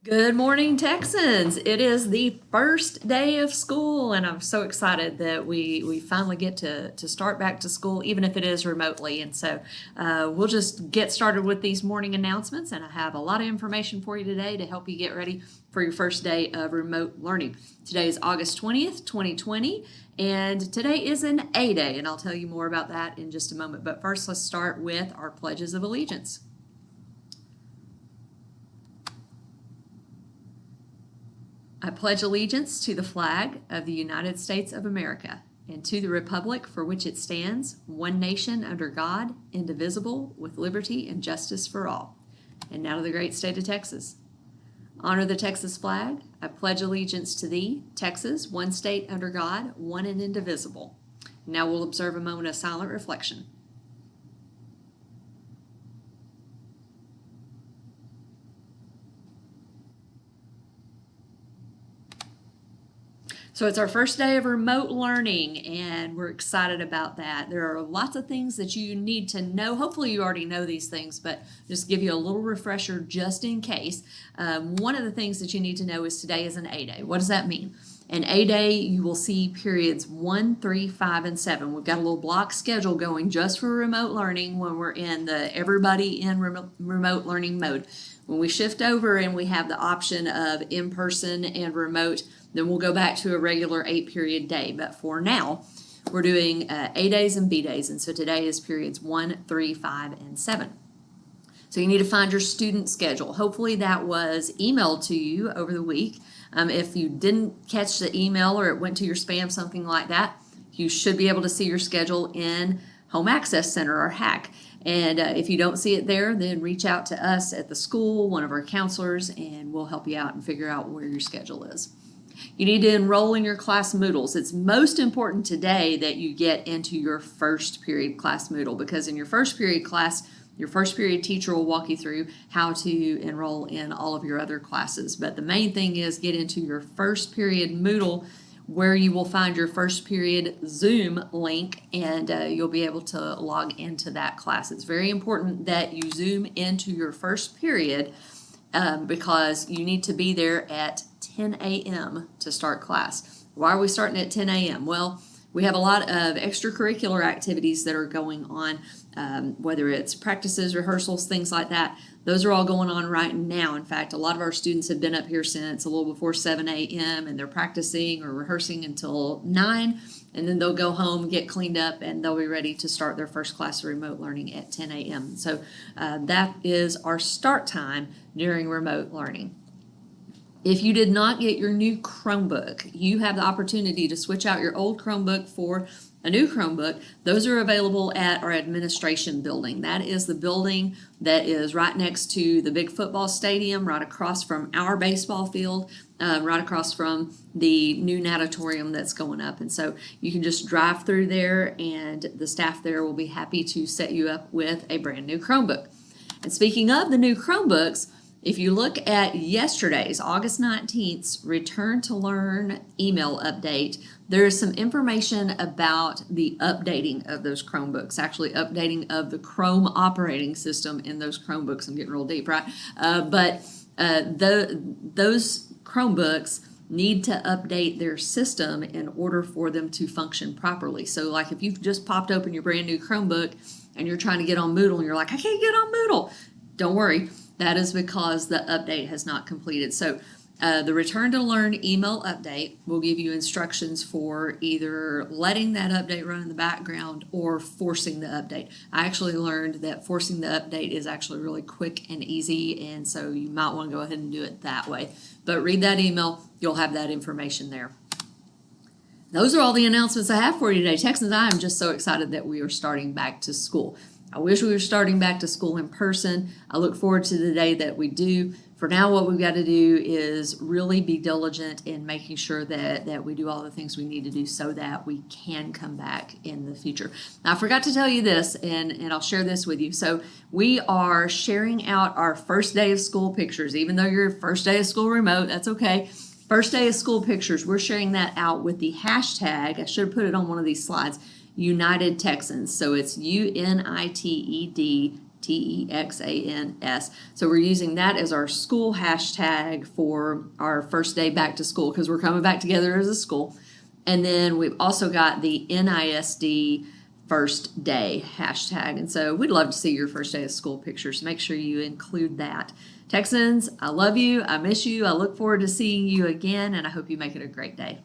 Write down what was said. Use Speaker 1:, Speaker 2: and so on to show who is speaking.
Speaker 1: Good morning, Texans. It is the first day of school, and I'm so excited that we finally get to start back to school, even if it is remotely. And so we'll just get started with these morning announcements, and I have a lot of information for you today to help you get ready for your first day of remote learning. Today is August 20th, 2020, and today is an A Day, and I'll tell you more about that in just a moment. But first, let's start with our pledges of allegiance. I pledge allegiance to the flag of the United States of America and to the republic for which it stands, one nation under God, indivisible, with liberty and justice for all. And now to the great state of Texas. Honor the Texas flag. I pledge allegiance to thee, Texas, one state under God, one and indivisible. Now we'll observe a moment of silent reflection. So it's our first day of remote learning, and we're excited about that. There are lots of things that you need to know. Hopefully you already know these things, but just give you a little refresher just in case. One of the things that you need to know is today is an A Day. What does that mean? An A Day, you will see periods 1, 3, 5, and 7. We've got a little block schedule going just for remote learning when we're in the everybody in remote learning mode. When we shift over and we have the option of in-person and remote, then we'll go back to a regular 8-period day. But for now, we're doing A days and B days. And so today is periods 1, 3, 5, and 7. So you need to find your student schedule. Hopefully that was emailed to you over the week. If you didn't catch the email or it went to your spam, something like that, you should be able to see your schedule in Home Access Center or HACC. And if you don't see it there, then reach out to us at the school, one of our counselors, and we'll help you out and figure out where your schedule is. You need to enroll in your class Moodles. It's most important today that you get into your first period class Moodle, because in your first period class, your first period teacher will walk you through how to enroll in all of your other classes. But the main thing is get into your first period Moodle, where you will find your first period Zoom link, and you'll be able to log into that class. It's very important that you Zoom into your first period because you need to be there at 10 a.m. to start class. Why are we starting at 10 a.m.? Well, we have a lot of extracurricular activities that are going on, whether it's practices, rehearsals, things like that. Those are all going on right now. In fact, a lot of our students have been up here since a little before 7 a.m. and they're practicing or rehearsing until 9, and then they'll go home, get cleaned up, and they'll be ready to start their first class of remote learning at 10 a.m. So that is our start time during remote learning. If you did not get your new Chromebook, you have the opportunity to switch out your old Chromebook for a new Chromebook. Those are available at our administration building. That is the building that is right next to the big football stadium, right across from our baseball field, right across from the new natatorium that's going up. And so you can just drive through there, and the staff there will be happy to set you up with a brand new Chromebook. And speaking of the new Chromebooks, if you look at yesterday's, August 19th's Return to Learn email update, there is some information about the updating of those Chromebooks, actually updating of the Chrome operating system in those Chromebooks. I'm getting real deep, right? Those Chromebooks need to update their system in order for them to function properly. So like if you've just popped open your brand new Chromebook and you're trying to get on Moodle and you're like, I can't get on Moodle, don't worry. That is because the update has not completed. So the Return to Learn email update will give you instructions for either letting that update run in the background or forcing the update. I actually learned that forcing the update is actually really quick and easy, and so you might want to go ahead and do it that way. But read that email, you'll have that information there. Those are all the announcements I have for you today. Texans, I am just so excited that we are starting back to school. I wish we were starting back to school in person. I look forward to the day that we do. For now, what we've got to do is really be diligent in making sure that we do all the things we need to do so that we can come back in the future. Now, I forgot to tell you this, and I'll share this with you. So we are sharing out our first day of school pictures. Even though your first day of school remote, that's okay. First day of school pictures, we're sharing that out with the hashtag. I should have put it on one of these slides. United Texans. So it's UNITED Texans. So we're using that as our school hashtag for our first day back to school because we're coming back together as a school. And then we've also got the NISD first day hashtag. And so we'd love to see your first day of school pictures. Make sure you include that. Texans, I love you. I miss you. I look forward to seeing you again, and I hope you make it a great day.